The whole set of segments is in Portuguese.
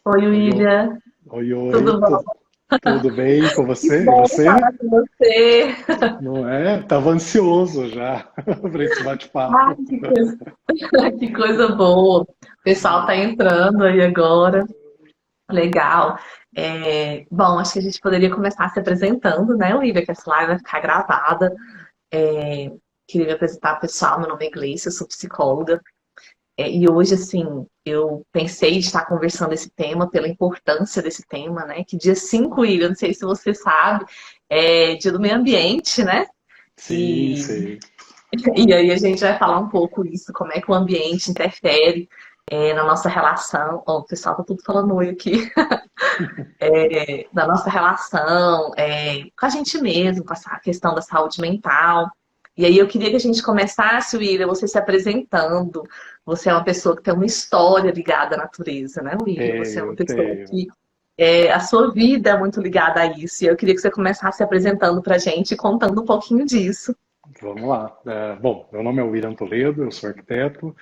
Oi, Oi, William. oi, Tudo bom? tudo bem com Que você? E bom você? falar com você. Não é? Tava ansioso já para esse Ai, bate-papo. que coisa boa. O pessoal tá entrando aí agora. Legal. Bom, acho que a gente poderia começar se apresentando, né, William? Que essa live vai ficar gravada. É, Queria me apresentar, pessoal. Meu nome é Gleice, eu sou psicóloga. E hoje, assim, eu pensei em estar conversando esse tema pela importância desse tema, né? Que dia 5, William, não sei se você sabe, é dia do meio ambiente, né? Sim, E, sei. e aí a gente vai falar um pouco isso, como é que o ambiente interfere na nossa relação. Ó, o pessoal tá tudo falando oi aqui. Na nossa relação com a gente mesmo, com essa questão da saúde mental. E aí eu queria que a gente começasse, William, você se apresentando. Você é uma pessoa que tem uma história ligada à natureza, né, William? Você é uma Tenho, pessoa tenho. que a sua vida é muito ligada a isso. E eu queria que você começasse se apresentando para a gente e contando um pouquinho disso. Vamos lá. Bom, meu nome é William Toledo, eu sou arquiteto,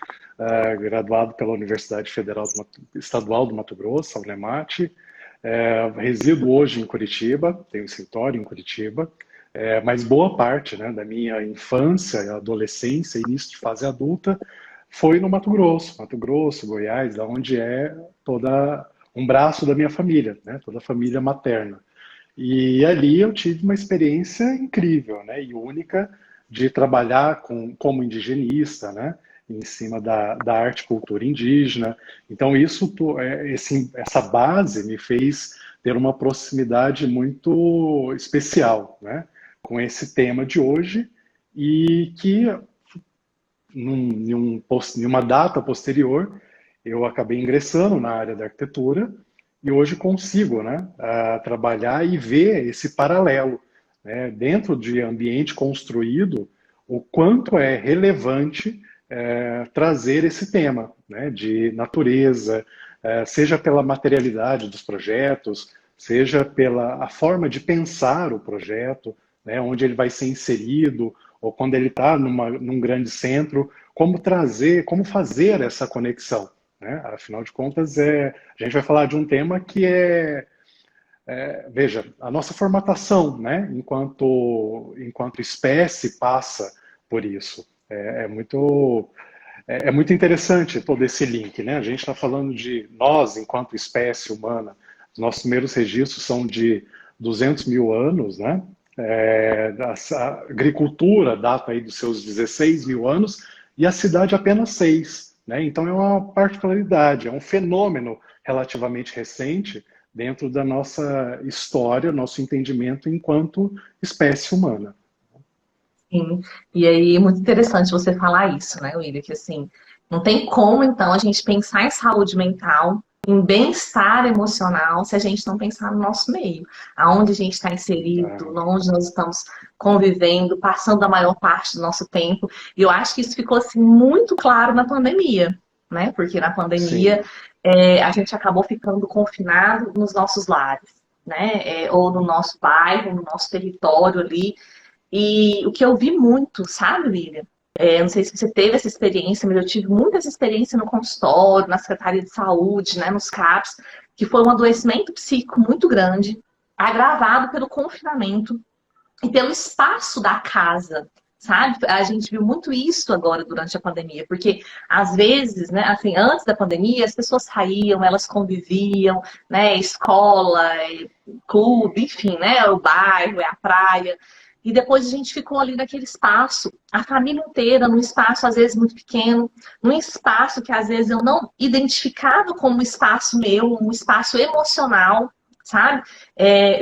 graduado pela Universidade Federal Estadual do Mato Grosso, a Unemate. Resido hoje em Curitiba, tenho um escritório em Curitiba, mas boa parte, né, da minha infância, adolescência, início de fase adulta, foi no Mato Grosso, Goiás, da onde é toda um braço da minha família, né, toda a família materna. E ali eu tive uma experiência incrível, né, e única de trabalhar como indigenista, né, em cima da arte e cultura indígena. Então essa base me fez ter uma proximidade muito especial, né, com esse tema de hoje e que em uma data posterior eu acabei ingressando na área da arquitetura e hoje consigo, né, trabalhar e ver esse paralelo, né, dentro de ambiente construído, o quanto é relevante trazer esse tema, né, de natureza, seja pela materialidade dos projetos, seja pela a forma de pensar o projeto, né, onde ele vai ser inserido, ou quando ele está num grande centro, como trazer, como fazer essa conexão, né? Afinal de contas, a gente vai falar de um tema que veja, a nossa formatação, né, enquanto espécie passa por isso. É muito interessante todo esse link, né? A gente está falando de nós, enquanto espécie humana, os nossos primeiros registros são de 200 mil anos, né? A agricultura data aí dos seus 16 mil anos e a cidade apenas 6, né? Então é uma particularidade, é um fenômeno relativamente recente dentro da nossa história, nosso entendimento enquanto espécie humana. Sim. E aí é muito interessante você falar isso, né, William? Que assim, não tem como então a gente pensar em saúde mental, em bem-estar emocional, se a gente não pensar no nosso meio, aonde a gente está inserido, Ah, onde nós estamos convivendo, passando a maior parte do nosso tempo. E eu acho que isso ficou assim muito claro na pandemia, né? Porque na pandemia sim. a gente acabou ficando confinado nos nossos lares, né? Ou no nosso bairro, no nosso território ali. E o que eu vi muito, sabe, Lívia? Não sei se você teve essa experiência, mas eu tive muita essa experiência no consultório, na Secretaria de Saúde, né, nos CAPs, que foi um adoecimento psíquico muito grande, agravado pelo confinamento e pelo espaço da casa, sabe? A gente viu muito isso agora durante a pandemia, porque às vezes, né, assim, antes da pandemia, as pessoas saíam, elas conviviam, né, escola, clube, enfim, né, o bairro, a praia. E depois a gente ficou ali naquele espaço, a família inteira, num espaço às vezes muito pequeno, num espaço que às vezes eu não identificava como um espaço meu, um espaço emocional, sabe?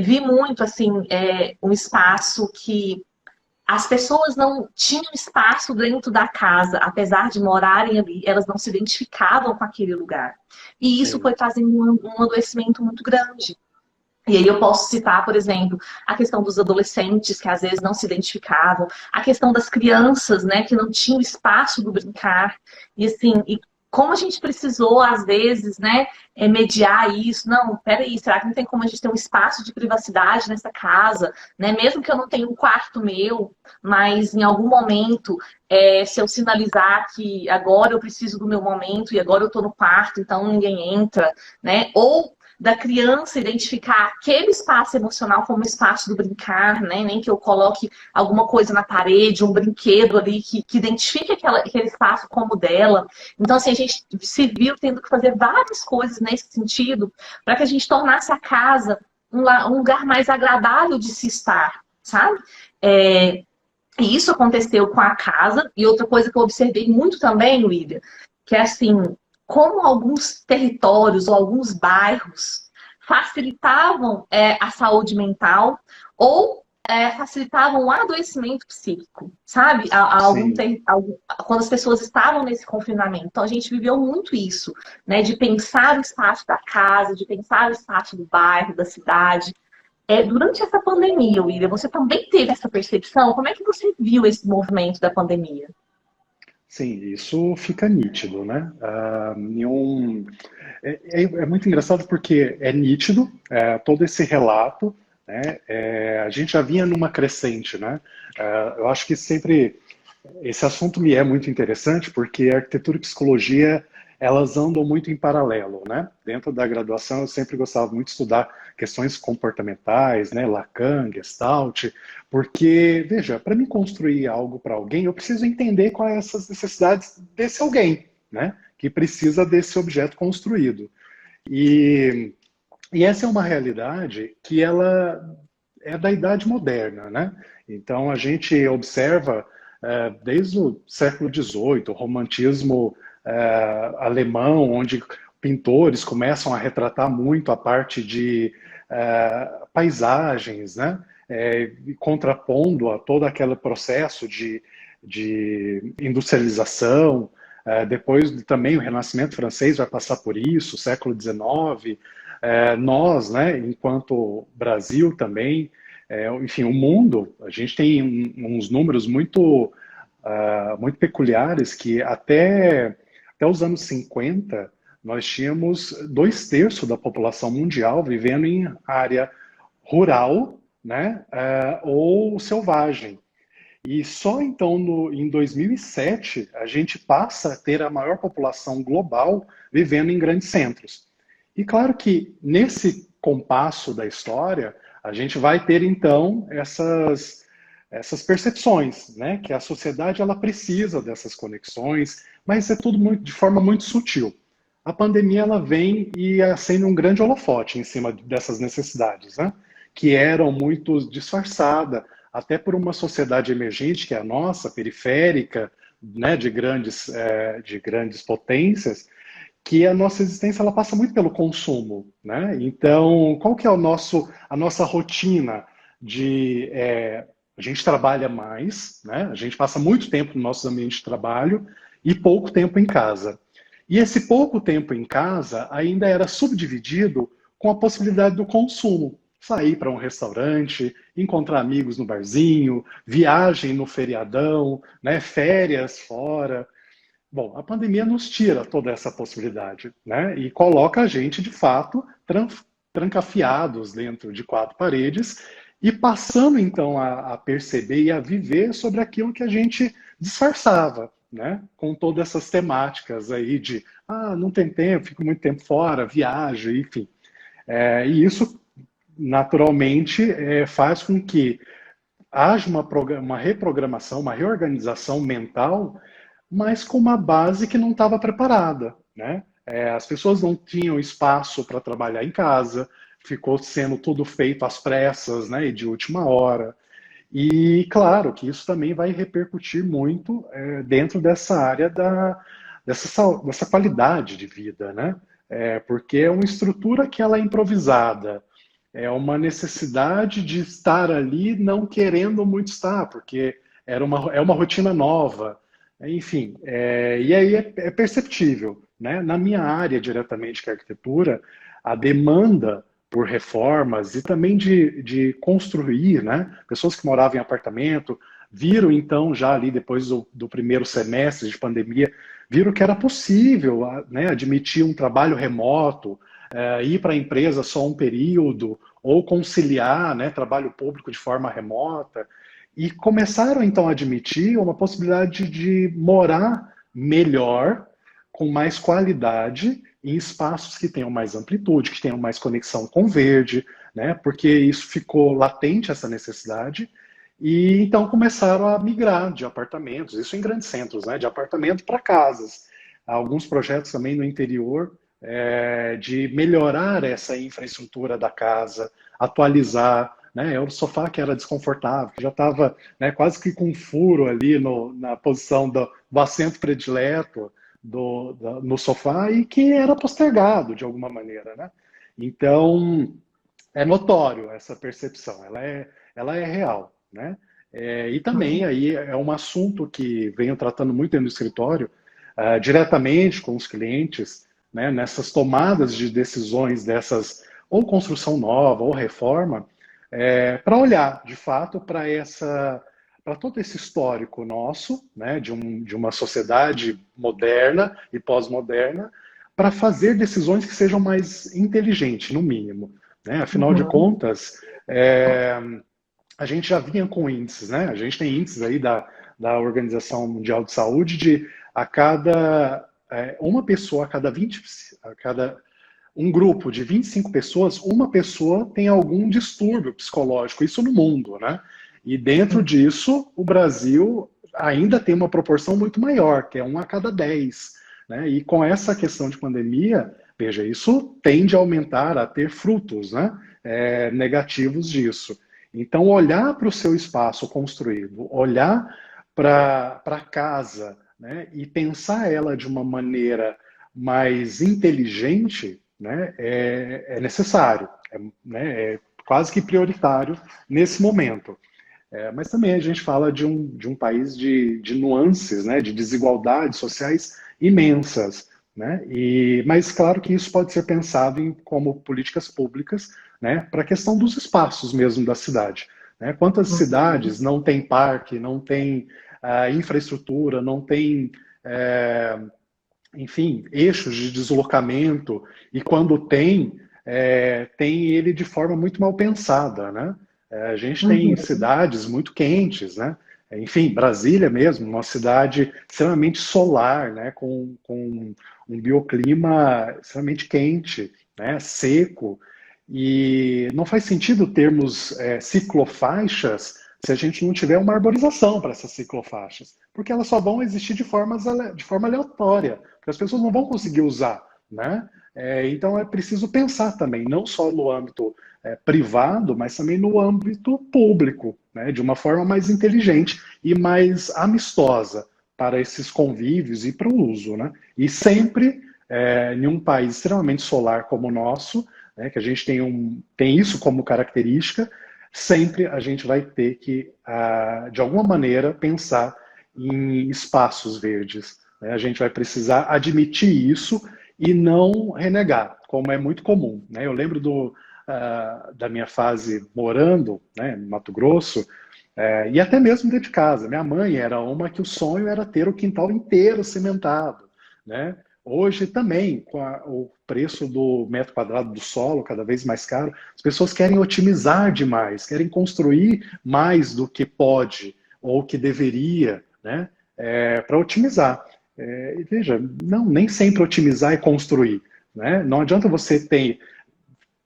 Vi muito assim um espaço que as pessoas não tinham espaço dentro da casa, apesar de morarem ali, elas não se identificavam com aquele lugar. E isso Sim. foi trazendo um adoecimento muito grande. E aí eu posso citar, por exemplo, a questão dos adolescentes que às vezes não se identificavam, a questão das crianças, né, que não tinham espaço do brincar. E assim, como a gente precisou, às vezes, né, mediar isso. Não, peraí, será que não tem como a gente ter um espaço de privacidade nessa casa, né? Mesmo que eu não tenha um quarto meu, mas em algum momento, se eu sinalizar que agora eu preciso do meu momento e agora eu estou no quarto, então ninguém entra, né? Ou da criança identificar aquele espaço emocional como espaço do brincar, né? Nem que eu coloque alguma coisa na parede, um brinquedo ali que identifique aquele espaço como dela. Então, assim, a gente se viu tendo que fazer várias coisas nesse sentido para que a gente tornasse a casa um lugar mais agradável de se estar, sabe? E isso aconteceu com a casa. E outra coisa que eu observei muito também, William, que é assim, como alguns territórios ou alguns bairros facilitavam a saúde mental ou facilitavam o adoecimento psíquico, sabe? Sim. Quando as pessoas estavam nesse confinamento. Então, a gente viveu muito isso, né? De pensar o espaço da casa, de pensar o espaço do bairro, da cidade. Durante essa pandemia, William, você também teve essa percepção? Como é que você viu esse movimento da pandemia? Sim, isso fica nítido, né? É muito engraçado porque é nítido todo esse relato, né? A gente já vinha numa crescente, né? Eu acho que sempre esse assunto me é muito interessante porque a arquitetura e psicologia elas andam muito em paralelo, né? Dentro da graduação eu sempre gostava muito de estudar questões comportamentais, né? Lacan, Gestalt, porque veja, para me construir algo para alguém eu preciso entender quais são essas necessidades desse alguém, né? Que precisa desse objeto construído. E, e essa é uma realidade que ela é da idade moderna, né? Então a gente observa desde o século XVIII, o romantismo alemão, onde pintores começam a retratar muito a parte de paisagens, né? Contrapondo a todo aquele processo de industrialização. Depois também o Renascimento francês vai passar por isso, século XIX. Nós, né, enquanto Brasil também, enfim, o mundo, a gente tem uns números muito peculiares que até os anos 50 nós tínhamos 2/3 da população mundial vivendo em área rural, né, ou selvagem. E só então em 2007 a gente passa a ter a maior população global vivendo em grandes centros. E claro que nesse compasso da história a gente vai ter então essas percepções, né? Que a sociedade ela precisa dessas conexões, mas é tudo de forma muito sutil. A pandemia ela vem e acende um grande holofote em cima dessas necessidades, né? Que eram muito disfarçadas, até por uma sociedade emergente, que é a nossa, periférica, né, de grandes potências, que a nossa existência ela passa muito pelo consumo, né? Então, qual que é a nossa rotina a gente trabalha mais, né? A gente passa muito tempo no nosso ambiente de trabalho e pouco tempo em casa. E esse pouco tempo em casa ainda era subdividido com a possibilidade do consumo. Sair para um restaurante, encontrar amigos no barzinho, viagem no feriadão, né? Férias fora. Bom, a pandemia nos tira toda essa possibilidade, né? E coloca a gente, de fato, trancafiados dentro de quatro paredes e passando, então, a perceber e a viver sobre aquilo que a gente disfarçava, né? Com todas essas temáticas aí de, não tem tempo, fico muito tempo fora, viajo, enfim. E isso, naturalmente, faz com que haja uma reprogramação, uma reorganização mental, mas com uma base que não estava preparada, né? As pessoas não tinham espaço para trabalhar em casa, ficou sendo tudo feito às pressas, né, e de última hora. E claro que isso também vai repercutir muito dentro dessa área dessa qualidade de vida, né? Porque é uma estrutura que ela é improvisada, é uma necessidade de estar ali não querendo muito estar, porque é uma rotina nova. Enfim, e aí é perceptível, né? Na minha área diretamente, que é a arquitetura, a demanda por reformas e também de construir, né? Pessoas que moravam em apartamento viram então já ali depois do primeiro semestre de pandemia viram que era possível, né, admitir um trabalho remoto, ir para a empresa só um período, ou conciliar, né, trabalho público de forma remota, e começaram então a admitir uma possibilidade de morar melhor, com mais qualidade, em espaços que tenham mais amplitude, que tenham mais conexão com o verde, né, porque isso ficou latente, essa necessidade, e então começaram a migrar de apartamentos, isso em grandes centros, né, de apartamento para casas. Há alguns projetos também no interior de melhorar essa infraestrutura da casa, atualizar, né, o sofá que era desconfortável, que já estava, né, quase que com um furo ali na posição do assento predileto no sofá e que era postergado de alguma maneira, né? Então, é notório essa percepção, ela é real, né? E também aí é um assunto que venho tratando muito no escritório, diretamente com os clientes, né, nessas tomadas de decisões dessas, ou construção nova, ou reforma, para olhar, de fato, para todo esse histórico nosso, né, de uma sociedade moderna e pós-moderna, para fazer decisões que sejam mais inteligentes, no mínimo. Né? Afinal de contas, a gente já vinha com índices, né? A gente tem índices aí da Organização Mundial de Saúde de uma pessoa um grupo de 25 pessoas, uma pessoa tem algum distúrbio psicológico, isso no mundo, né? E dentro disso, o Brasil ainda tem uma proporção muito maior, que é 1 a cada 10. Né? E com essa questão de pandemia, veja, isso tende a aumentar, a ter frutos, né? Negativos disso. Então, olhar para o seu espaço construído, olhar para a casa, né? E pensar ela de uma maneira mais inteligente, né? É necessário, né? É quase que prioritário nesse momento. Mas também a gente fala de um país de nuances, né, de desigualdades sociais imensas. Né? Mas claro que isso pode ser pensado como políticas públicas, né, para a questão dos espaços mesmo da cidade. Né? Quantas cidades não têm parque, não têm infraestrutura, não têm, enfim, eixos de deslocamento, e quando tem ele de forma muito mal pensada, né? A gente tem cidades muito quentes, né? Enfim, Brasília mesmo, uma cidade extremamente solar, né? Com um bioclima extremamente quente, né? Seco. E não faz sentido termos ciclofaixas se a gente não tiver uma arborização para essas ciclofaixas, porque elas só vão existir de forma aleatória, porque as pessoas não vão conseguir usar, né? Então é preciso pensar também, não só no âmbito privado, mas também no âmbito público, né? De uma forma mais inteligente e mais amistosa para esses convívios e para o uso, né? E sempre, em um país extremamente solar como o nosso, né, que a gente tem isso como característica, sempre a gente vai ter que, de alguma maneira, pensar em espaços verdes. Né? A gente vai precisar admitir isso e não renegar, como é muito comum. Né? Eu lembro da minha fase morando, né, em Mato Grosso, e até mesmo dentro de casa. Minha mãe era uma que o sonho era ter o quintal inteiro cimentado. Né? Hoje também, com o preço do metro quadrado do solo cada vez mais caro, as pessoas querem otimizar demais, querem construir mais do que pode ou que deveria, né, para otimizar. E veja, nem sempre otimizar é construir. Né? Não adianta você ter,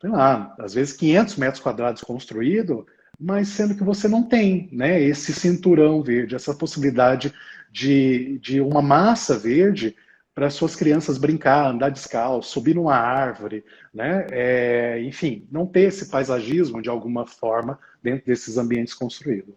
sei lá, às vezes 500 metros quadrados construído, mas sendo que você não tem, né, esse cinturão verde, essa possibilidade de uma massa verde para suas crianças brincar, andar descalço, subir numa árvore, né? Enfim, não ter esse paisagismo de alguma forma dentro desses ambientes construídos.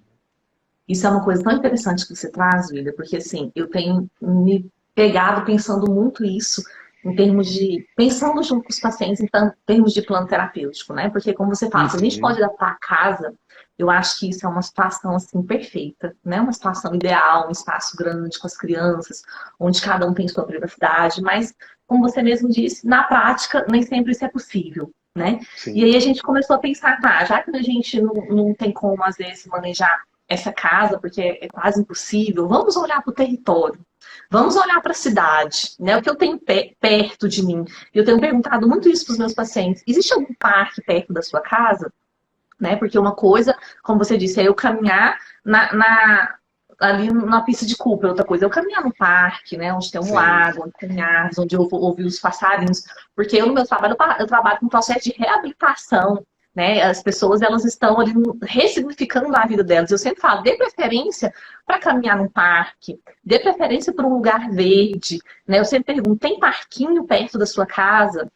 Isso é uma coisa tão interessante que você traz, Vida, porque assim, eu tenho me pegado pensando muito isso em termos de, pensando junto com os pacientes em termos de plano terapêutico, né? Porque como você fala, se a gente pode adaptar a casa, eu acho que isso é uma situação assim perfeita, né? Uma situação ideal, um espaço grande com as crianças, onde cada um tem sua privacidade, mas como você mesmo disse, na prática nem sempre isso é possível, né? Sim. E aí a gente começou a pensar, tá, já que a gente não tem como às vezes manejar essa casa, porque é quase impossível. Vamos olhar para o território. Vamos olhar para a cidade, né? O que eu tenho perto de mim. Eu tenho perguntado muito isso para os meus pacientes. Existe algum parque perto da sua casa? Né? Porque uma coisa, como você disse, é eu caminhar ali na pista de Cooper, outra coisa, é eu caminhar no parque, né? Onde tem um Sim. lago, onde tem árvores, onde eu vou ouvir os passarinhos. Porque eu, no meu trabalho, eu trabalho com um processo de reabilitação. Né? As pessoas, elas estão ali ressignificando a vida delas. Eu sempre falo, dê preferência para caminhar no parque, dê preferência para um lugar verde. Né? Eu sempre pergunto, tem parquinho perto da sua casa?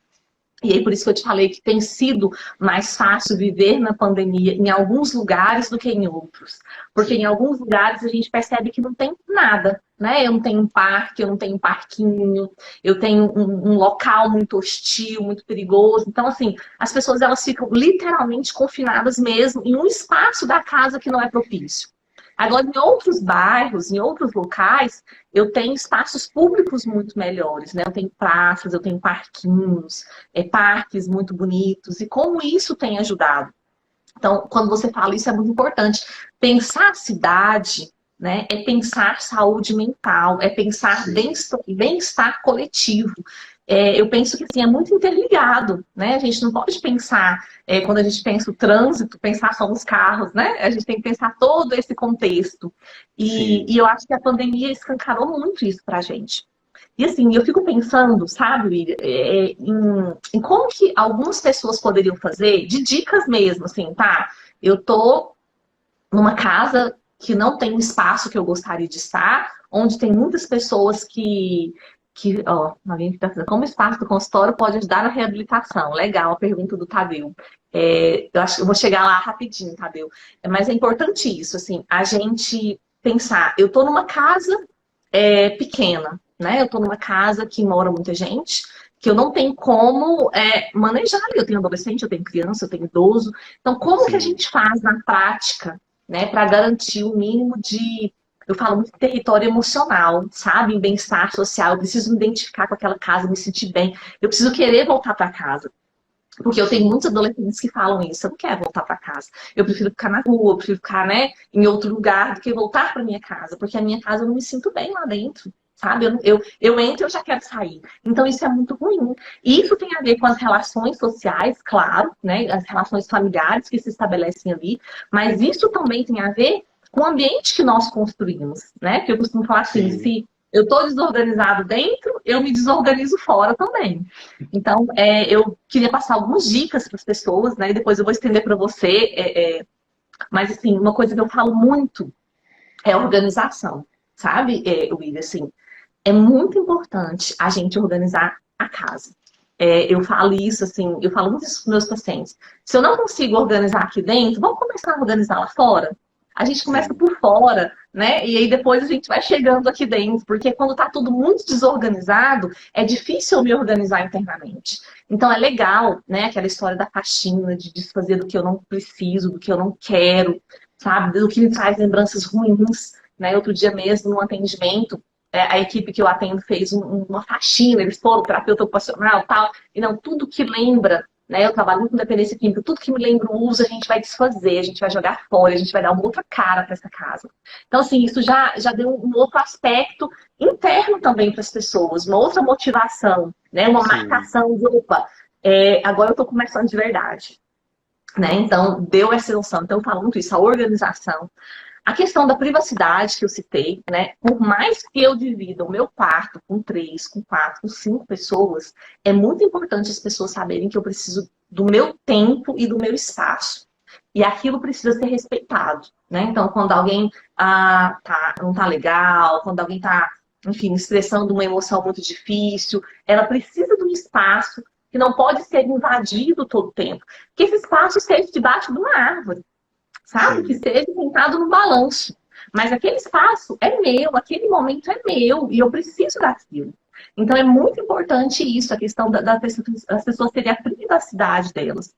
E aí, por isso que eu te falei que tem sido mais fácil viver na pandemia em alguns lugares do que em outros. Porque em alguns lugares a gente percebe que não tem nada, né? Eu não tenho um parque, eu não tenho um parquinho, eu tenho um local muito hostil, muito perigoso. Então, assim, as pessoas elas ficam literalmente confinadas mesmo em um espaço da casa que não é propício. Agora, em outros bairros, em outros locais, eu tenho espaços públicos muito melhores, né? Eu tenho praças, eu tenho parquinhos, parques muito bonitos, e como isso tem ajudado. Então, quando você fala isso, é muito importante. Pensar a cidade, né, é pensar saúde mental, é pensar bem-estar coletivo. Eu penso que assim, é muito interligado, né? A gente não pode pensar, quando a gente pensa o trânsito, pensar só nos carros, né? A gente tem que pensar todo esse contexto. E eu acho que a pandemia escancarou muito isso pra gente. E assim, eu fico pensando, sabe, William, em como que algumas pessoas poderiam fazer, de dicas mesmo, assim, tá? Eu tô numa casa que não tem o espaço que eu gostaria de estar, onde tem muitas pessoas ó, alguém que tá fazendo, como o espaço do consultório pode ajudar na reabilitação? Legal, a pergunta do Tadeu. Eu acho que eu vou chegar lá rapidinho, Tadeu. Mas é importante isso, assim, a gente pensar, eu tô numa casa pequena, né? Eu tô numa casa que mora muita gente, que eu não tenho como manejar ali. Eu tenho adolescente, eu tenho criança, eu tenho idoso. Então, como que a gente faz na prática, né, para garantir o mínimo de, eu falo muito de território emocional, sabe? Bem-estar social. Eu preciso me identificar com aquela casa, me sentir bem. Eu preciso querer voltar para casa. Porque eu tenho muitos adolescentes que falam isso, eu não quero voltar para casa. Eu prefiro ficar na rua, eu prefiro ficar, né, em outro lugar do que voltar para minha casa. Porque a minha casa eu não me sinto bem lá dentro, sabe? Eu entro e eu já quero sair. Então isso é muito ruim. E isso tem a ver com as relações sociais, claro, né? As relações familiares que se estabelecem ali. Mas isso também tem a ver com o ambiente que nós construímos, né? Porque eu costumo falar assim, se eu estou desorganizado dentro, eu me desorganizo fora também. Então, eu queria passar algumas dicas para as pessoas, né? E depois eu vou estender para você. Mas, assim, uma coisa que eu falo muito é organização, sabe, William? Assim, é muito importante a gente organizar a casa. Eu falo isso, assim, eu falo muito isso para os meus pacientes. Se eu não consigo organizar aqui dentro, vamos começar a organizar lá fora? A gente começa por fora, né? E aí depois a gente vai chegando aqui dentro, porque quando tá tudo muito desorganizado, é difícil eu me organizar internamente. Então é legal, né? Aquela história da faxina, de desfazer do que eu não preciso, do que eu não quero, sabe? Do que me traz lembranças ruins, né? Outro dia mesmo, no atendimento, a equipe que eu atendo fez uma faxina, eles foram terapeuta ocupacional e tal, e não, tudo que lembra, né? Eu trabalho muito com dependência química, tudo que me lembra o uso, a gente vai desfazer, a gente vai jogar fora, a gente vai dar uma outra cara para essa casa. Então, assim, isso já deu um outro aspecto interno também para as pessoas, uma outra motivação, né? Uma marcação de, opa, agora eu estou começando de verdade. Né? Então, deu essa noção. Então, eu falo muito isso, a organização. A questão da privacidade que eu citei, né? Por mais que eu divida o meu quarto com 3, com 4, com 5 pessoas, é muito importante as pessoas saberem que eu preciso do meu tempo e do meu espaço. E aquilo precisa ser respeitado, né? Então, quando alguém não tá legal, quando alguém tá, enfim, expressando uma emoção muito difícil, ela precisa de um espaço que não pode ser invadido todo o tempo. Que esse espaço esteja debaixo de uma árvore. Sabe? Que seja sentado no balanço. Mas aquele espaço é meu, aquele momento é meu, e eu preciso daquilo. Então é muito importante isso, a questão das pessoas terem a privacidade delas.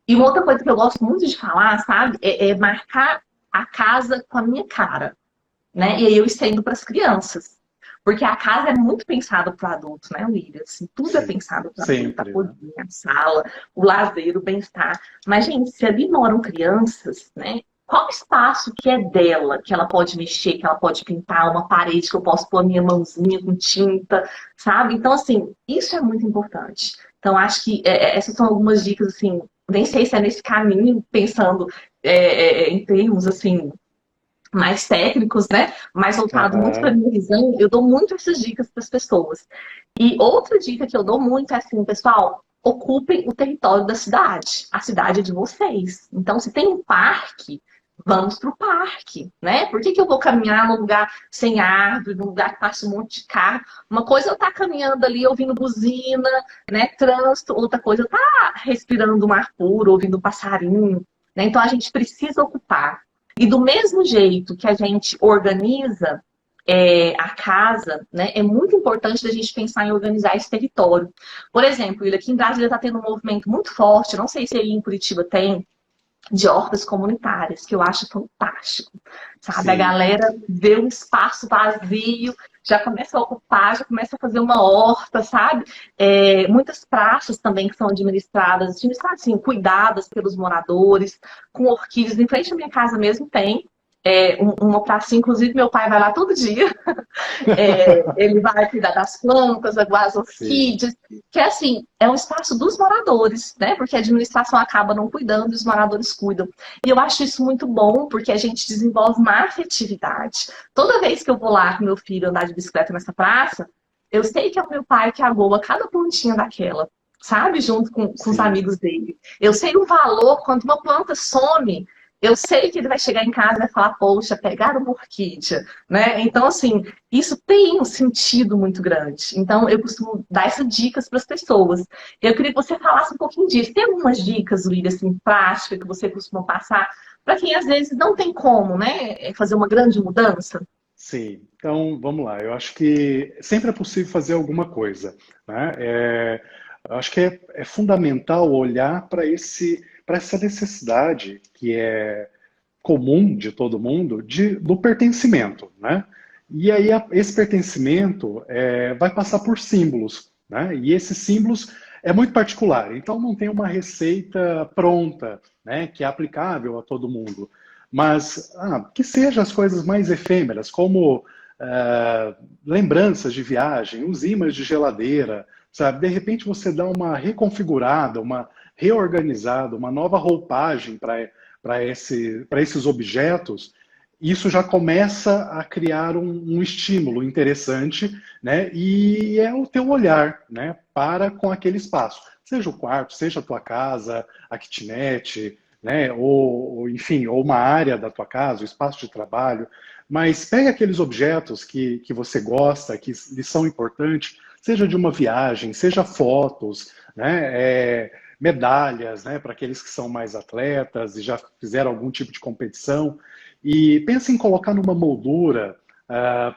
E uma outra coisa que eu gosto muito de falar, sabe? É marcar a casa com a minha cara. Né? E aí eu estendo para as crianças. Porque a casa é muito pensada para o adulto, né, William? Assim, tudo é pensado para o adulto, a cozinha, a sala, o lazer, o bem-estar. Mas, gente, se ali moram crianças, né? qual espaço que é dela, que ela pode mexer, que ela pode pintar, uma parede que eu posso pôr a minha mãozinha com tinta, sabe? Então, assim, isso é muito importante. Então, acho que essas são algumas dicas, assim, nem sei se é nesse caminho, pensando em termos, assim, mais técnicos, né? Mais voltado muito para a Aham. minha visão, eu dou muito essas dicas para as pessoas. E outra dica que eu dou muito é assim, pessoal, ocupem o território da cidade. A cidade é de vocês. Então, se tem um parque, vamos para o parque, né? Por que, que eu vou caminhar num lugar sem árvore, num lugar que passa um monte de carro? Uma coisa é eu estar caminhando ali ouvindo buzina, né? Trânsito, outra coisa é eu estar respirando um ar puro, ouvindo um passarinho, né? Então a gente precisa ocupar. E do mesmo jeito que a gente organiza a casa, né, é muito importante a gente pensar em organizar esse território. Por exemplo, aqui em Brasília está tendo um movimento muito forte, não sei se aí em Curitiba tem, de hortas comunitárias, que eu acho fantástico, sabe? A Sim. galera vê um espaço vazio, já começa a ocupar, já começa a fazer uma horta, sabe? Muitas praças também que são administradas assim, cuidadas pelos moradores, com orquídeas. Em frente à minha casa mesmo tem uma praça, inclusive meu pai vai lá todo dia. Ele vai cuidar das plantas, aguar as Sim. orquídeas, que é assim, é um espaço dos moradores, né? Porque a administração acaba não cuidando e os moradores cuidam. E eu acho isso muito bom, porque a gente desenvolve uma afetividade. Toda vez que eu vou lá com meu filho andar de bicicleta nessa praça, eu sei que é o meu pai que agoa cada plantinha daquela, sabe? Junto com os Sim. amigos dele. Eu sei o valor quando uma planta some. Eu sei que ele vai chegar em casa e vai falar, poxa, pegaram uma orquídea, né? Então, assim, isso tem um sentido muito grande. Então, eu costumo dar essas dicas para as pessoas. Eu queria que você falasse um pouquinho disso. Tem algumas dicas, Luísa, assim, práticas que você costuma passar para quem às vezes não tem como, né, fazer uma grande mudança? Sim, então vamos lá. Eu acho que sempre é possível fazer alguma coisa, né? Eu acho que é fundamental olhar para essa necessidade que é comum de todo mundo do pertencimento, né? E aí esse pertencimento vai passar por símbolos, né? E esses símbolos é muito particular, então não tem uma receita pronta, né? Que é aplicável a todo mundo, mas que seja as coisas mais efêmeras, como lembranças de viagem, os ímãs de geladeira, sabe? De repente você dá uma reconfigurada, uma reorganizada, uma nova roupagem para esses objetos, isso já começa a criar um estímulo interessante, né? E é o teu olhar, né? Para com aquele espaço, seja o quarto, seja a tua casa, a kitnet, né? Enfim, ou uma área da tua casa, o espaço de trabalho. Mas pega aqueles objetos que você gosta, que lhes são importantes, seja de uma viagem, seja fotos, né? Medalhas, né, para aqueles que são mais atletas e já fizeram algum tipo de competição. E pensa em colocar numa moldura,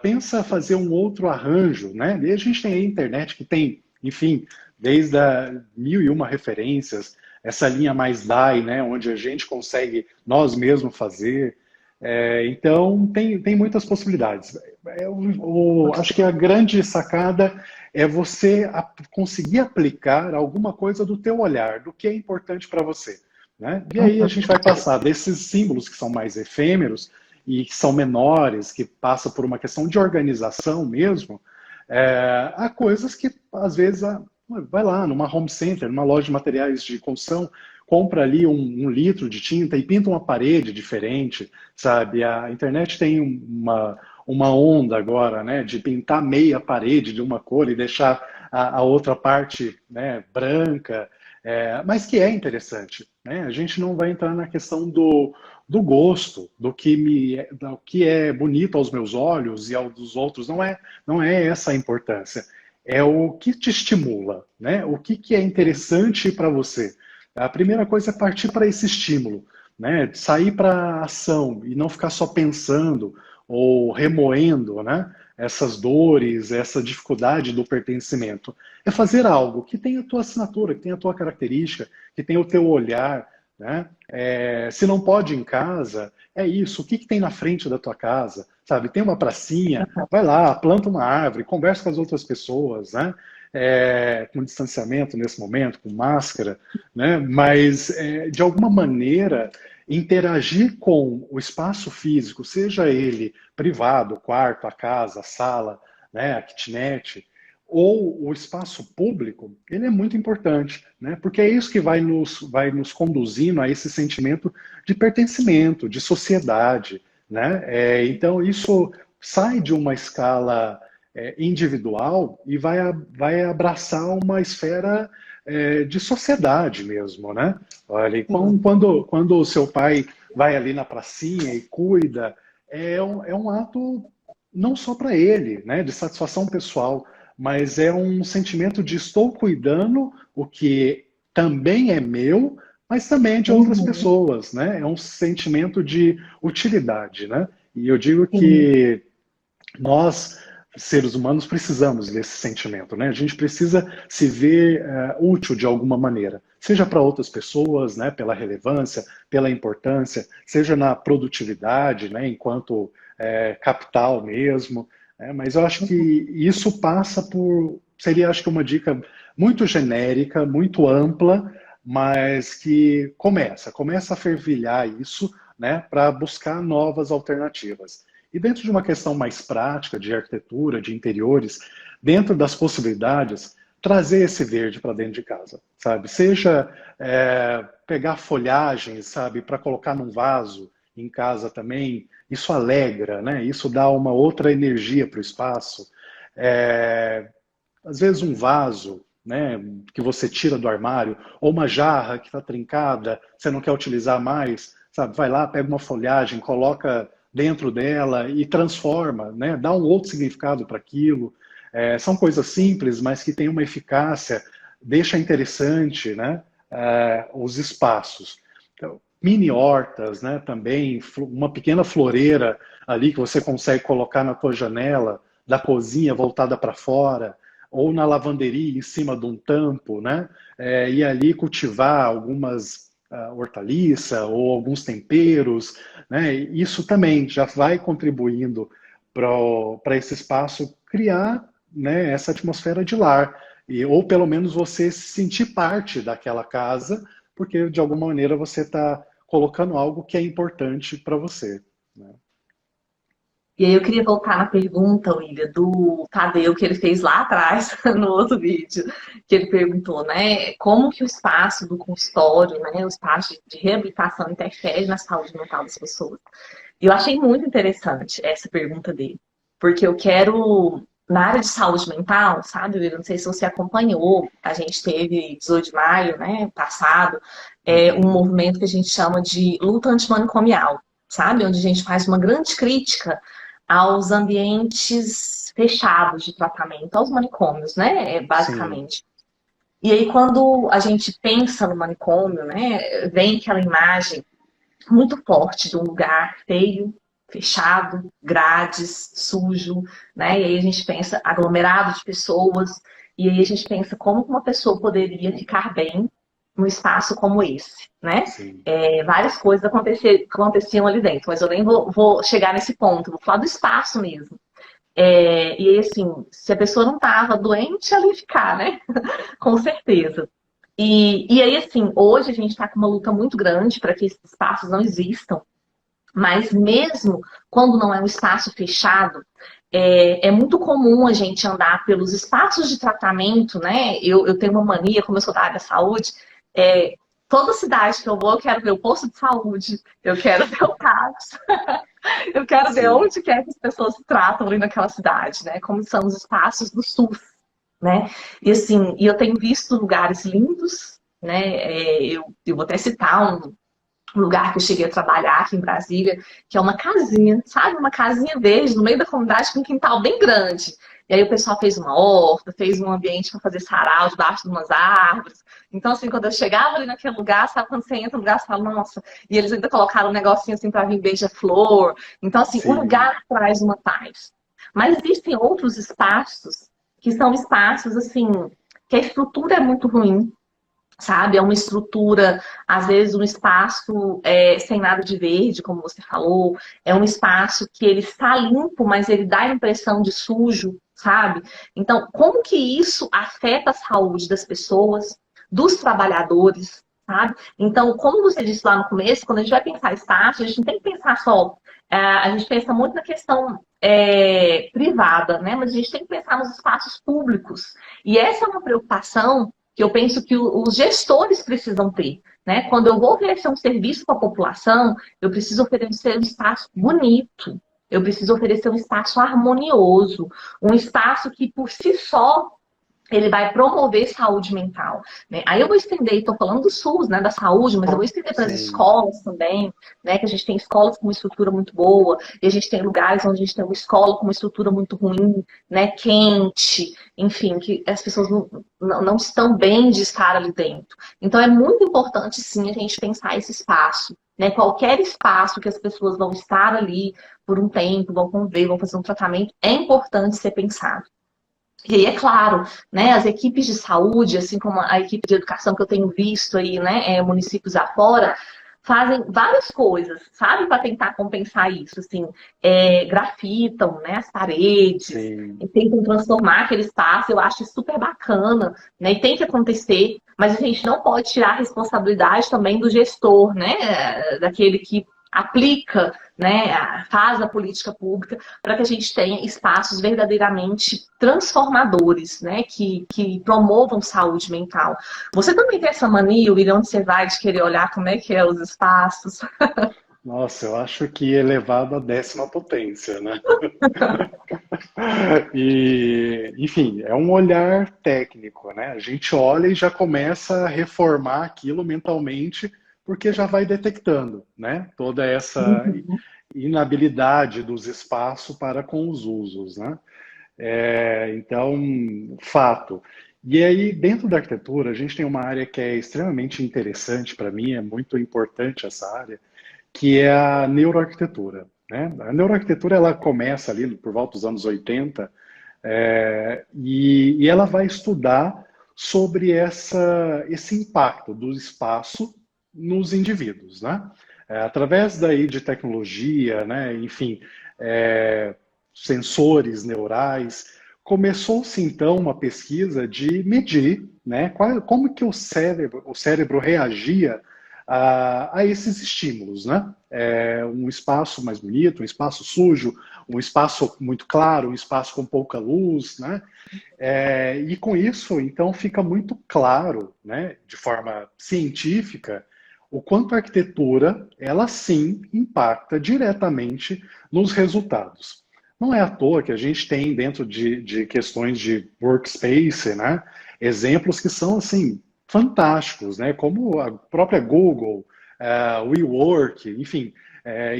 pensa fazer um outro arranjo, né? E a gente tem a internet que tem, enfim, desde mil e uma referências, essa linha mais DAI, né, onde a gente consegue nós mesmos fazer. Então, tem muitas possibilidades. Acho que a grande sacada é você conseguir aplicar alguma coisa do teu olhar, do que é importante para você, né? E aí a gente vai passar desses símbolos que são mais efêmeros e que são menores, que passa por uma questão de organização mesmo, a coisas que às vezes vai lá numa home center, numa loja de materiais de construção, compra ali um litro de tinta e pinta uma parede diferente, sabe? A internet tem uma onda agora, né, de pintar meia parede de uma cor e deixar a outra parte, né, branca, mas que é interessante, né? A gente não vai entrar na questão do gosto, do que é bonito aos meus olhos e aos dos outros, não é essa a importância. É o que te estimula, né? O que é interessante para você. A primeira coisa é partir para esse estímulo, né? Sair para a ação e não ficar só pensando ou remoendo, né? Essas dores, essa dificuldade do pertencimento. É fazer algo que tenha a tua assinatura, que tenha a tua característica, que tenha o teu olhar, né? Se não pode em casa, é isso. O que tem na frente da tua casa? Sabe? Tem uma pracinha, vai lá, planta uma árvore, conversa com as outras pessoas, né? Com distanciamento nesse momento, com máscara, né? Mas de alguma maneira interagir com o espaço físico, seja ele privado, o quarto, a casa, a sala, né, a kitnet, ou o espaço público, ele é muito importante, né? Porque é isso que vai nos conduzindo a esse sentimento de pertencimento, de sociedade, né? Então, isso sai de uma escala individual e vai abraçar uma esfera de sociedade mesmo, né? Olha, então, Sim. quando o seu pai vai ali na pracinha e cuida, é um ato não só para ele, né, de satisfação pessoal, mas é um sentimento de estou cuidando o que também é meu, mas também é de outras Uhum. pessoas, né? É um sentimento de utilidade, né? E eu digo Sim. que nós, seres humanos, precisamos desse sentimento, né? A gente precisa se ver útil de alguma maneira, seja para outras pessoas, né? Pela relevância, pela importância, seja na produtividade, né? Enquanto capital mesmo. Mas eu acho que isso passa por, seria acho que uma dica muito genérica, muito ampla, mas que começa a fervilhar isso, né? Para buscar novas alternativas. E dentro de uma questão mais prática, de arquitetura, de interiores, dentro das possibilidades, trazer esse verde para dentro de casa, sabe? Seja pegar folhagens, sabe, para colocar num vaso em casa também, isso alegra, né? Isso dá uma outra energia para o espaço. Às vezes um vaso, né, que você tira do armário, ou uma jarra que está trincada, você não quer utilizar mais, sabe? Vai lá, pega uma folhagem, coloca dentro dela e transforma, né? Dá um outro significado para aquilo. São coisas simples, mas que têm uma eficácia, deixa interessante, né? Os espaços. Então, mini hortas, né? Também uma pequena floreira ali que você consegue colocar na tua janela da cozinha voltada para fora, ou na lavanderia em cima de um tampo, né? E ali cultivar algumas hortaliças ou alguns temperos, né? Isso também já vai contribuindo para esse espaço criar, né, essa atmosfera de lar. Ou pelo menos você se sentir parte daquela casa, porque de alguma maneira você está colocando algo que é importante para você, né? E aí eu queria voltar na pergunta, William, do Tadeu, que ele fez lá atrás, no outro vídeo, que ele perguntou, né, como que o espaço do consultório, né, o espaço de reabilitação interfere na saúde mental das pessoas. E eu achei muito interessante essa pergunta dele, porque eu quero, na área de saúde mental, sabe, William, não sei se você acompanhou, a gente teve 18 de maio, né, passado, um Uhum. movimento que a gente chama de luta antimanicomial, sabe, onde a gente faz uma grande crítica aos ambientes fechados de tratamento, aos manicômios, né, Sim, basicamente. E aí, quando a gente pensa no manicômio, né, vem aquela imagem muito forte de um lugar feio, fechado, grades, sujo, né? E aí a gente pensa aglomerado de pessoas, e aí a gente pensa como uma pessoa poderia ficar bem num espaço como esse, né? sim. Várias coisas aconteciam ali dentro, mas eu nem vou chegar nesse ponto, vou falar do espaço mesmo. E aí, assim, se a pessoa não estava doente, ela ia ficar, né? Com certeza. E aí, assim, hoje a gente está com uma luta muito grande para que esses espaços não existam, mas mesmo quando não é um espaço fechado, é muito comum a gente andar pelos espaços de tratamento, né? Eu tenho uma mania, como eu sou da área da saúde, é, toda cidade que eu vou, eu quero ver o posto de saúde, eu quero ver o CAPS, eu quero ver Sim. onde quer que as pessoas se tratam ali naquela cidade, né? Como são os espaços do SUS, né? E assim, e eu tenho visto lugares lindos, né? Eu vou até citar um lugar que eu cheguei a trabalhar aqui em Brasília, que é uma casinha, sabe? Uma casinha verde no meio da comunidade com um quintal bem grande. E aí o pessoal fez uma horta, fez um ambiente para fazer sarau debaixo de umas árvores. Então, assim, quando eu chegava ali naquele lugar, sabe quando você entra no lugar, você fala, nossa, e eles ainda colocaram um negocinho assim para vir beija-flor. Então, assim, o Sim. lugar traz uma paz. Mas existem outros espaços que são espaços, assim, que a estrutura é muito ruim, sabe? É uma estrutura, às vezes um espaço sem nada de verde, como você falou, é um espaço que ele está limpo, mas ele dá a impressão de sujo, sabe? Então, como que isso afeta a saúde das pessoas, dos trabalhadores, sabe? Então, como você disse lá no começo, quando a gente vai pensar espaço, a gente não tem que pensar só, a gente pensa muito na questão privada, né? Mas a gente tem que pensar nos espaços públicos. E essa é uma preocupação que eu penso que os gestores precisam ter, né? Quando eu vou oferecer um serviço para a população, eu preciso oferecer um espaço bonito, eu preciso oferecer um espaço harmonioso, um espaço que por si só ele vai promover saúde mental, né? Aí eu vou estender, estou falando do SUS, né, da saúde, mas eu vou estender para as Sim. escolas também, né, que a gente tem escolas com uma estrutura muito boa, e a gente tem lugares onde a gente tem uma escola com uma estrutura muito ruim, né, quente, enfim, que as pessoas não estão bem de estar ali dentro. Então é muito importante, sim, a gente pensar esse espaço, né, qualquer espaço que as pessoas vão estar ali por um tempo, vão conviver, vão fazer um tratamento, é importante ser pensado. E aí, é claro, né, as equipes de saúde, assim como a equipe de educação que eu tenho visto aí, né, municípios afora, fazem várias coisas, sabe, para tentar compensar isso, assim, grafitam, né, as paredes, Sim. e tentam transformar aquele espaço, eu acho super bacana, né, e tem que acontecer, mas a gente não pode tirar a responsabilidade também do gestor, né, daquele que aplica, né, faz a política pública, para que a gente tenha espaços verdadeiramente transformadores, né, que promovam saúde mental. Você também tem essa mania, William, onde você vai de querer olhar como é que é os espaços? Nossa, eu acho que elevado à 10ª potência, né? E, enfim, é um olhar técnico, né? A gente olha e já começa a reformar aquilo mentalmente, porque já vai detectando, né? Toda essa Uhum. inabilidade dos espaços para com os usos, né? Então, fato. E aí, dentro da arquitetura, a gente tem uma área que é extremamente interessante para mim, é muito importante essa área, que é a neuroarquitetura, né? A neuroarquitetura ela começa ali por volta dos anos 80 e ela vai estudar sobre esse impacto do espaço nos indivíduos, né? Através daí de tecnologia, né? Enfim, sensores neurais, começou-se então uma pesquisa de medir, né? Como que o cérebro reagia a esses estímulos, né? Um espaço mais bonito, um espaço sujo, um espaço muito claro, um espaço com pouca luz, né? E com isso, então, fica muito claro, né, de forma científica, o quanto a arquitetura, ela sim impacta diretamente nos resultados. Não é à toa que a gente tem dentro de questões de workspace, né, exemplos que são assim fantásticos, né, como a própria Google, WeWork, enfim,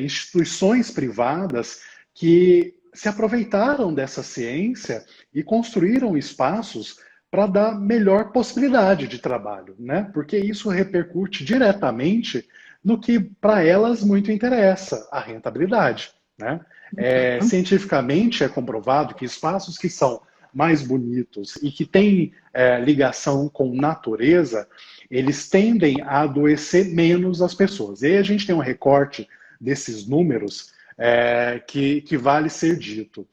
instituições privadas que se aproveitaram dessa ciência e construíram espaços para dar melhor possibilidade de trabalho, né? Porque isso repercute diretamente no que para elas muito interessa, a rentabilidade, né? Cientificamente é comprovado que espaços que são mais bonitos e que têm ligação com natureza, eles tendem a adoecer menos as pessoas. E aí a gente tem um recorte desses números que vale ser dito.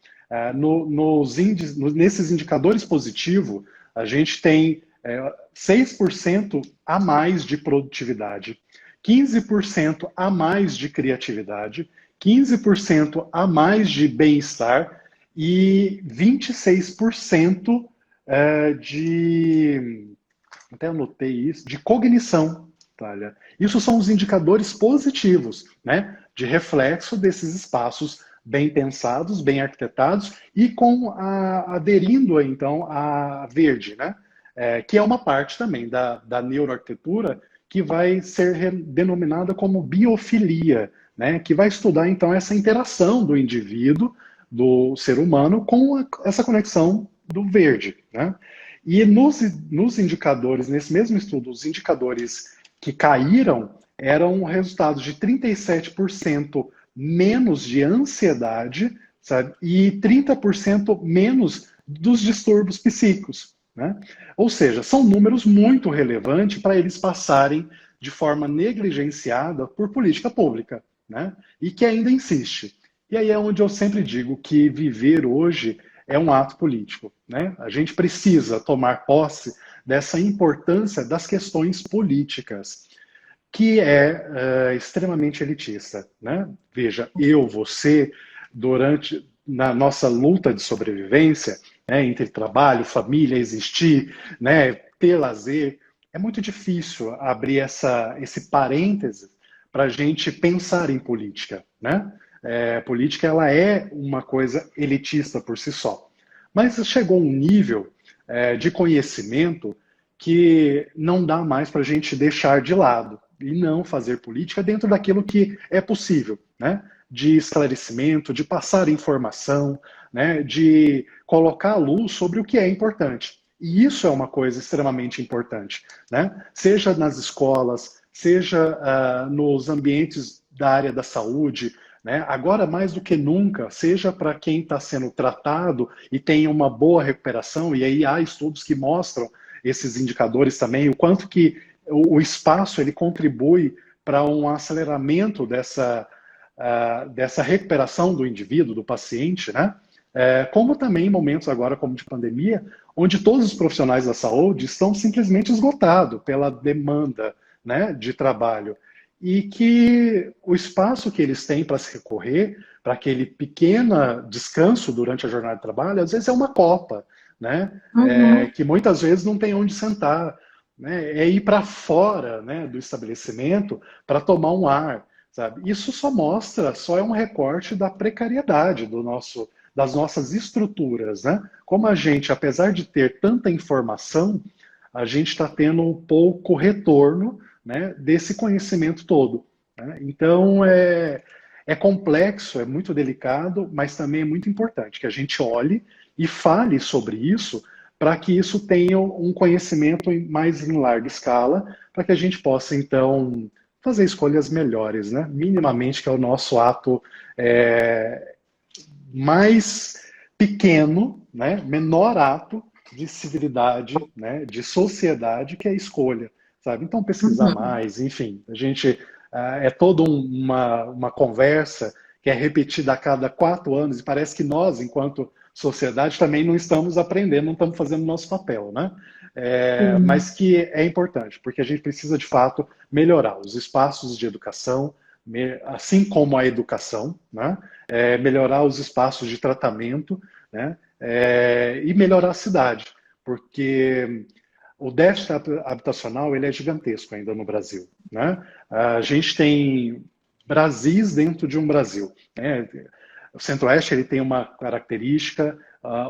Nesses indicadores positivos, a gente tem 6% a mais de produtividade, 15% a mais de criatividade, 15% a mais de bem-estar e 26% de, até anotei isso, de cognição. Talha. Isso são os indicadores positivos, né, de reflexo desses espaços bem pensados, bem arquitetados e aderindo então à verde, né, que é uma parte também da neuroarquitetura que vai ser denominada como biofilia, né, que vai estudar então essa interação do indivíduo, do ser humano com essa conexão do verde, né? E nos indicadores, nesse mesmo estudo, os indicadores que caíram eram resultados de 37% menos de ansiedade, sabe? E 30% menos dos distúrbios psíquicos, né? Ou seja, são números muito relevantes para eles passarem de forma negligenciada por política pública, né? E que ainda insiste. E aí é onde eu sempre digo que viver hoje é um ato político, né? A gente precisa tomar posse dessa importância das questões políticas, que é extremamente elitista, né? Veja, eu, você, na nossa luta de sobrevivência, né, entre trabalho, família, existir, né, ter lazer, é muito difícil abrir esse parêntese para a gente pensar em política, né? Política ela é uma coisa elitista por si só, mas chegou um nível de conhecimento que não dá mais para a gente deixar de lado e não fazer política dentro daquilo que é possível, né? De esclarecimento, de passar informação, né? De colocar a luz sobre o que é importante. E isso é uma coisa extremamente importante, né? Seja nas escolas, seja nos ambientes da área da saúde, né? Agora, mais do que nunca, seja para quem está sendo tratado e tem uma boa recuperação, e aí há estudos que mostram esses indicadores também, o quanto que o espaço ele contribui para um aceleramento dessa recuperação do indivíduo, do paciente, né? Como também em momentos agora como de pandemia, onde todos os profissionais da saúde estão simplesmente esgotados pela demanda, né, de trabalho. E que o espaço que eles têm para se recorrer, para aquele pequeno descanso durante a jornada de trabalho, às vezes é uma copa, né? Uhum. Que muitas vezes não tem onde sentar, né? É ir para fora, né, do estabelecimento para tomar um ar, sabe? Isso só é um recorte da precariedade das nossas estruturas, né? Como a gente, apesar de ter tanta informação, a gente está tendo um pouco retorno, né, desse conhecimento todo, né? Então, é complexo, é muito delicado, mas também é muito importante que a gente olhe e fale sobre isso para que isso tenha um conhecimento mais em larga escala, para que a gente possa, então, fazer escolhas melhores, né? Minimamente, que é o nosso ato mais pequeno, né? Menor ato de civilidade, né? De sociedade, que é a escolha, sabe? Então, pesquisar Uhum. mais, enfim, a gente é toda uma conversa que é repetida a cada 4 anos e parece que nós, enquanto sociedade, também não estamos aprendendo, não estamos fazendo o nosso papel, né? Sim. Mas que é importante, porque a gente precisa, de fato, melhorar os espaços de educação, assim como a educação, né? Melhorar os espaços de tratamento, né? E melhorar a cidade, porque o déficit habitacional ele é gigantesco ainda no Brasil, né? A gente tem Brasis dentro de um Brasil, né? O Centro-Oeste ele tem uma característica,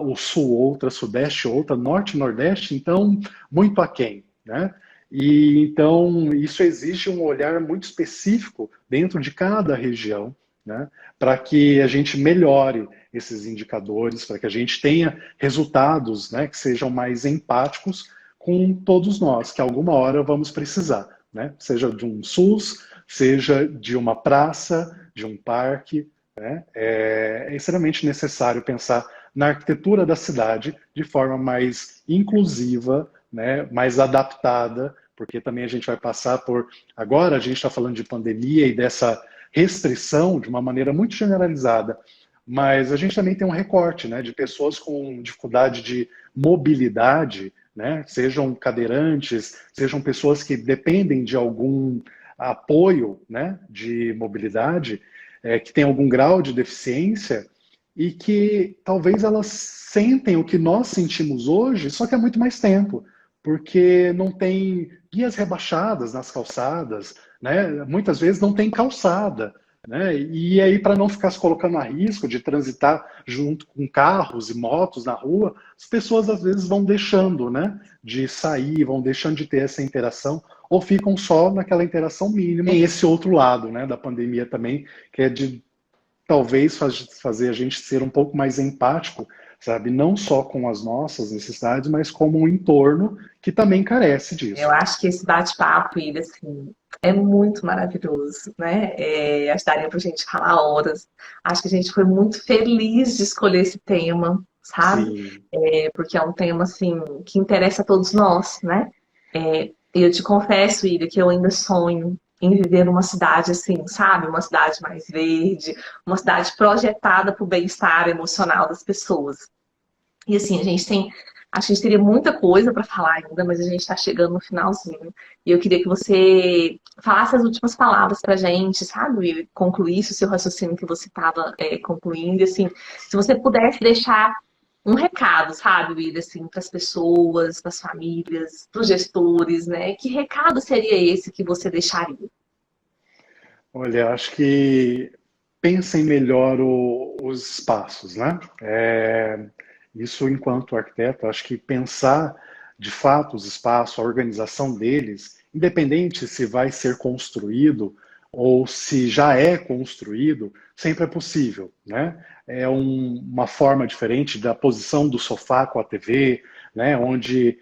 o Sul outra, Sudeste outra, Norte e Nordeste, então, muito aquém, né? E então isso exige um olhar muito específico dentro de cada região, né? Para que a gente melhore esses indicadores, para que a gente tenha resultados, né, que sejam mais empáticos com todos nós, que alguma hora vamos precisar, né? Seja de um SUS, seja de uma praça, de um parque, né? É extremamente necessário pensar na arquitetura da cidade de forma mais inclusiva, né? Mais adaptada, porque também a gente vai passar por... Agora a gente está falando de pandemia e dessa restrição de uma maneira muito generalizada, mas a gente também tem um recorte, né, de pessoas com dificuldade de mobilidade, né, sejam cadeirantes, sejam pessoas que dependem de algum apoio, né, de mobilidade, que tem algum grau de deficiência e que talvez elas sentem o que nós sentimos hoje, só que há muito mais tempo, porque não tem guias rebaixadas nas calçadas, né? Muitas vezes não tem calçada, né? E aí, para não ficar se colocando a risco de transitar junto com carros e motos na rua, as pessoas às vezes vão deixando, né, de sair, vão deixando de ter essa interação, ou ficam só naquela interação mínima. E esse outro lado, né, da pandemia também, que é de talvez fazer a gente ser um pouco mais empático, sabe? Não só com as nossas necessidades, mas como um entorno que também carece Eu disso. acho que esse bate-papo, ele, assim, é muito maravilhoso, né? Acho que daria pra gente falar horas. Acho que a gente foi muito feliz de escolher esse tema, sabe? Sim, Porque é um tema, assim, que interessa a todos nós, né? Eu te confesso, Ida, que eu ainda sonho em viver numa cidade assim, sabe? Uma cidade mais verde, uma cidade projetada para o bem-estar emocional das pessoas. E assim, a gente tem Acho que a gente teria muita coisa para falar ainda, mas a gente está chegando no finalzinho. E eu queria que você falasse as últimas palavras para a gente, sabe? E concluísse o seu raciocínio que você estava concluindo. E, assim, se você pudesse deixar um recado, sabe, William, assim, para as pessoas, para as famílias, para os gestores, né? Que recado seria esse que você deixaria? Olha, acho que pensem melhor os espaços, né? Isso enquanto arquiteto, acho que pensar de fato os espaços, a organização deles, independente se vai ser construído ou se já é construído, sempre é possível, né? Uma forma diferente da posição do sofá com a TV, né? Onde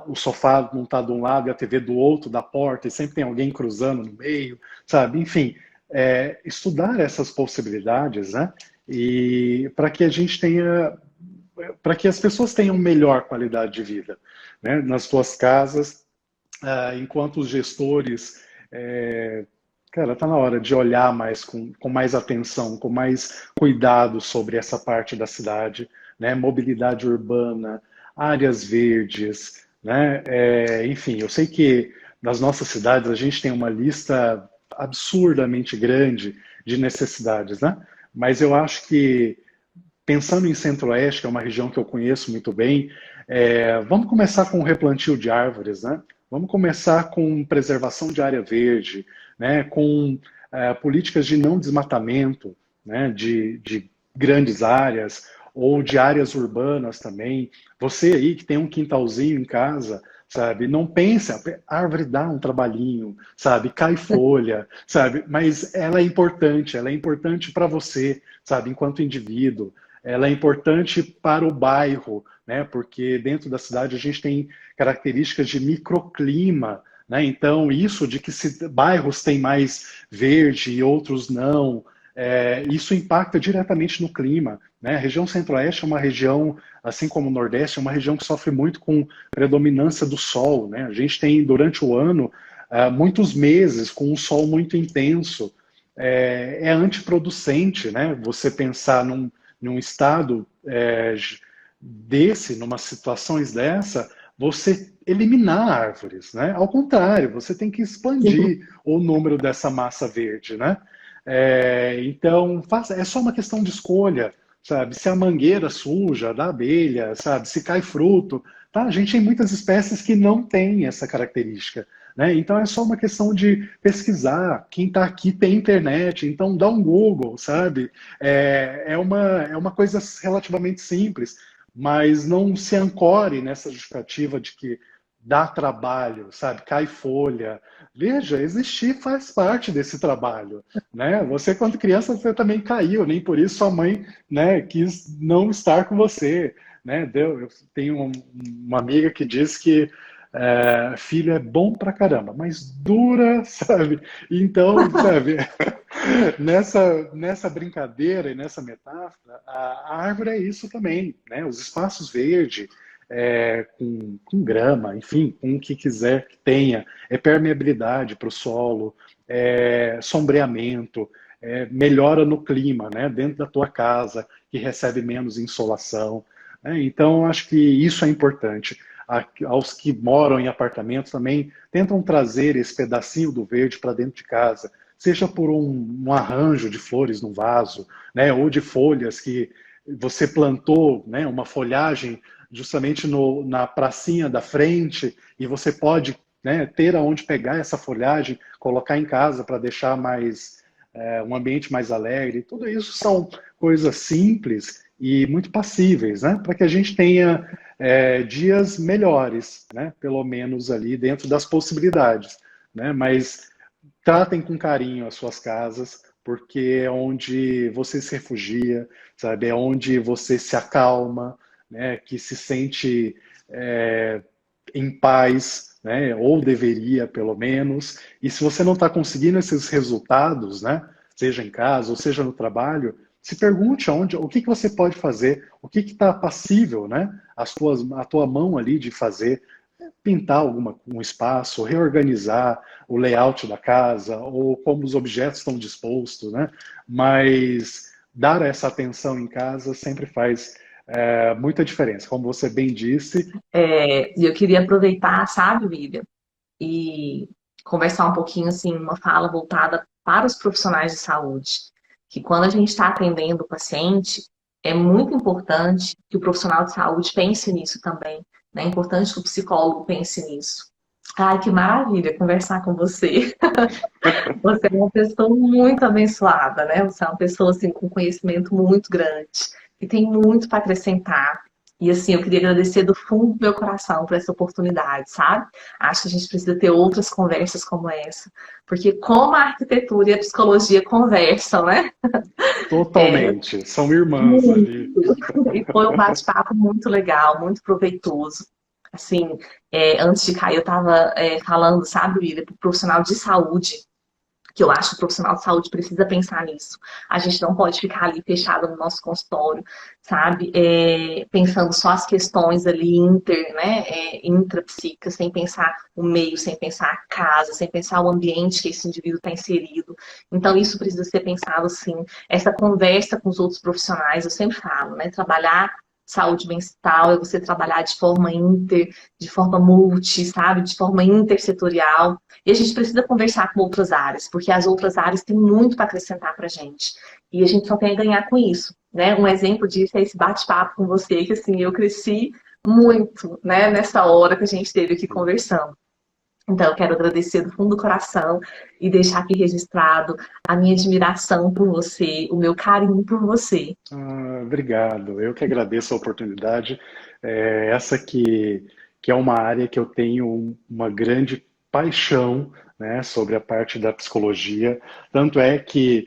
o sofá não está de um lado e a TV do outro da porta, e sempre tem alguém cruzando no meio, sabe? Enfim, estudar essas possibilidades, né? E para que a gente tenha, para que as pessoas tenham melhor qualidade de vida, né? Nas suas casas, enquanto os gestores, cara, está na hora de olhar mais com mais atenção, com mais cuidado sobre essa parte da cidade, né? Mobilidade urbana, áreas verdes, né? Enfim, eu sei que nas nossas cidades a gente tem uma lista absurdamente grande de necessidades, né? Mas eu acho que, pensando em Centro-Oeste, que é uma região que eu conheço muito bem, vamos começar com o replantio de árvores, né? Vamos começar com preservação de área verde, né? Com políticas de não desmatamento, né? De grandes áreas ou de áreas urbanas também. Você aí que tem um quintalzinho em casa, sabe? Não pensa, a árvore dá um trabalhinho, sabe? Cai folha, sabe? Mas ela é importante para você, sabe? Enquanto indivíduo, ela é importante para o bairro, né? Porque dentro da cidade a gente tem características de microclima, né? Então, isso de que bairros têm mais verde e outros não, isso impacta diretamente no clima, né? A região Centro-Oeste é uma região, assim como o Nordeste, é uma região que sofre muito com predominância do sol, né? A gente tem, durante o ano, muitos meses com um sol muito intenso. É antiproducente, né? Você pensar num estado numa situações dessa, você eliminar árvores, né? Ao contrário, você tem que expandir o número dessa massa verde, né? Então, é só uma questão de escolha, sabe? Se a mangueira suja da abelha, sabe? Se cai fruto, tá? A gente tem muitas espécies que não têm essa característica, né? Então é só uma questão de pesquisar. Quem está aqui tem internet, então dá um Google, sabe? É uma coisa relativamente simples, mas não se ancore nessa justificativa de que dá trabalho, sabe? Cai folha. Veja, existir faz parte desse trabalho, né? Você, quando criança, você também caiu, nem por isso sua mãe, né, quis não estar com você, né? Eu tenho uma amiga que diz que filho é bom pra caramba, mas dura, sabe? Então, sabe, nessa brincadeira e nessa metáfora, a árvore é isso também, né? Os espaços verdes, com grama, enfim, com o que quiser que tenha, permeabilidade para o solo, sombreamento, melhora no clima, né? Dentro da tua casa, que recebe menos insolação, né? Então, acho que isso é importante. Aos que moram em apartamentos também, tentam trazer esse pedacinho do verde para dentro de casa, seja por um arranjo de flores no vaso, né, ou de folhas que você plantou, né, uma folhagem justamente na pracinha da frente, e você pode, né, ter aonde pegar essa folhagem, colocar em casa para deixar um ambiente mais alegre. Tudo isso são coisas simples e muito passíveis, né, para que a gente tenha dias melhores, né, pelo menos ali dentro das possibilidades, né, mas tratem com carinho as suas casas, porque é onde você se refugia, sabe? É onde você se acalma, né? Que se sente em paz, né? Ou deveria, pelo menos. E se você não está conseguindo esses resultados, né? Seja em casa ou seja no trabalho, se pergunte o que você pode fazer, o que está passível, né? A tua mão ali de fazer, pintar um espaço, reorganizar o layout da casa, ou como os objetos estão dispostos, né? Mas dar essa atenção em casa sempre faz muita diferença, como você bem disse. E eu queria aproveitar, sabe, William, e conversar um pouquinho, assim, uma fala voltada para os profissionais de saúde, que quando a gente está atendendo o paciente, é muito importante que o profissional de saúde pense nisso também, né? É importante que o psicólogo pense nisso. Ai, que maravilha conversar com você. Você é uma pessoa muito abençoada, né? Você é uma pessoa assim com conhecimento muito grande e tem muito para acrescentar. E assim, eu queria agradecer do fundo do meu coração por essa oportunidade, sabe? Acho que a gente precisa ter outras conversas como essa, porque como a arquitetura e a psicologia conversam, né? Totalmente, são irmãs Muito. ali. E foi um bate-papo muito legal, muito proveitoso. Assim, antes de cair, eu estava falando, sabe, William, para o profissional de saúde que eu acho que o profissional de saúde precisa pensar nisso. A gente não pode ficar ali fechado no nosso consultório, sabe? Pensando só as questões ali né? Intrapsíquicas, sem pensar o meio, sem pensar a casa, sem pensar o ambiente que esse indivíduo está inserido. Então, isso precisa ser pensado, sim. Essa conversa com os outros profissionais, eu sempre falo, né? Trabalhar saúde mental é você trabalhar de forma de forma multi, sabe? De forma intersetorial. E a gente precisa conversar com outras áreas, porque as outras áreas têm muito para acrescentar para a gente. E a gente só tem a ganhar com isso, né? Um exemplo disso é esse bate-papo com você, que assim, eu cresci muito, né? Nessa hora que a gente esteve aqui conversando. Então, eu quero agradecer do fundo do coração e deixar aqui registrado a minha admiração por você, o meu carinho por você. Obrigado, eu que agradeço a oportunidade. Essa que é uma área que eu tenho uma grande paixão, né, sobre a parte da psicologia. Tanto é que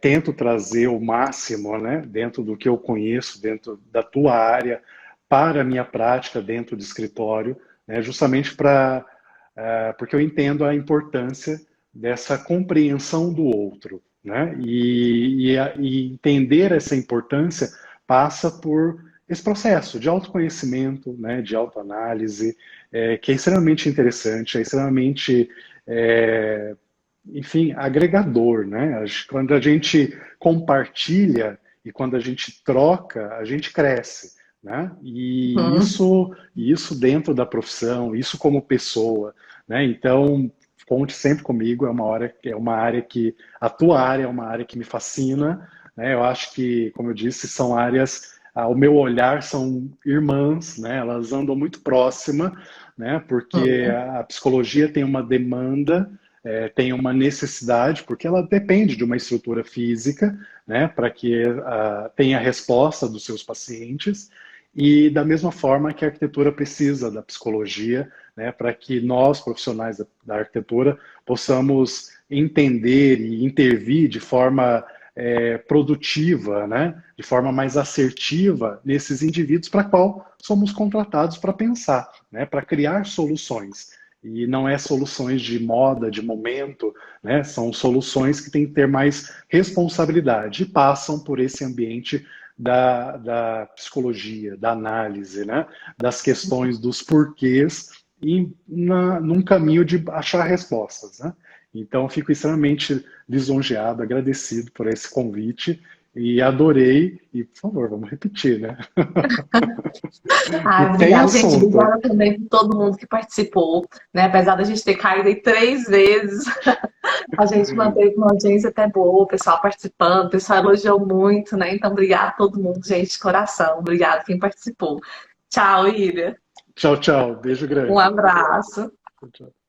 tento trazer o máximo, né, dentro do que eu conheço, dentro da tua área, para a minha prática dentro do escritório, né, justamente porque eu entendo a importância dessa compreensão do outro, né? E entender essa importância passa por esse processo de autoconhecimento, né, de autoanálise, que é extremamente interessante, é extremamente, enfim, agregador, né? Quando a gente compartilha e quando a gente troca, a gente cresce, né? E Uhum. isso dentro da profissão, isso como pessoa, né? Então, conte sempre comigo, é uma área que, a tua área é uma área que me fascina, né? Eu acho que, como eu disse, são áreas, ao meu olhar, são irmãs, né? Elas andam muito próxima, né? Porque Uhum. a psicologia tem uma demanda, tem uma necessidade, porque ela depende de uma estrutura física, né, para que tenha resposta dos seus pacientes, e da mesma forma que a arquitetura precisa da psicologia, né, para que nós, profissionais da arquitetura, possamos entender e intervir de forma produtiva, né, de forma mais assertiva nesses indivíduos para qual somos contratados para pensar, né, para criar soluções. E não é soluções de moda, de momento, né? São soluções que têm que ter mais responsabilidade e passam por esse ambiente da psicologia, da análise, né? Das questões dos porquês e num caminho de achar respostas, né? Então, fico extremamente lisonjeado, agradecido por esse convite e adorei. E, por favor, vamos repetir, né? E Ai, tem obrigada, gente. assunto. Obrigada também por todo mundo que participou, né? Apesar da gente ter caído aí 3 vezes, a gente manteve uma audiência até boa, o pessoal participando, o pessoal elogiou muito, né? Então, obrigada a todo mundo, gente, de coração. Obrigada quem participou. Tchau, Ira. Tchau, tchau. Beijo Um grande. abraço. Tchau, tchau.